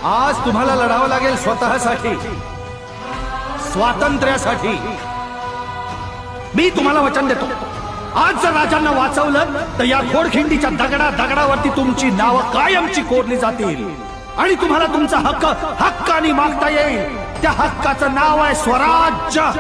आज तुम्हाला लढावं लागेल स्वतःसाठी, स्वातंत्र्यासाठी। मी तुम्हाला वचन देतो, आज जर राजांना वाचवलं तर या घोडखिंडीच्या दगडावरती तुमची नावं कायमची कोरली जातील आणि तुम्हाला तुमचा हक्क हक्काने मागता येईल। त्या हक्काचं नाव आहे स्वराज्य।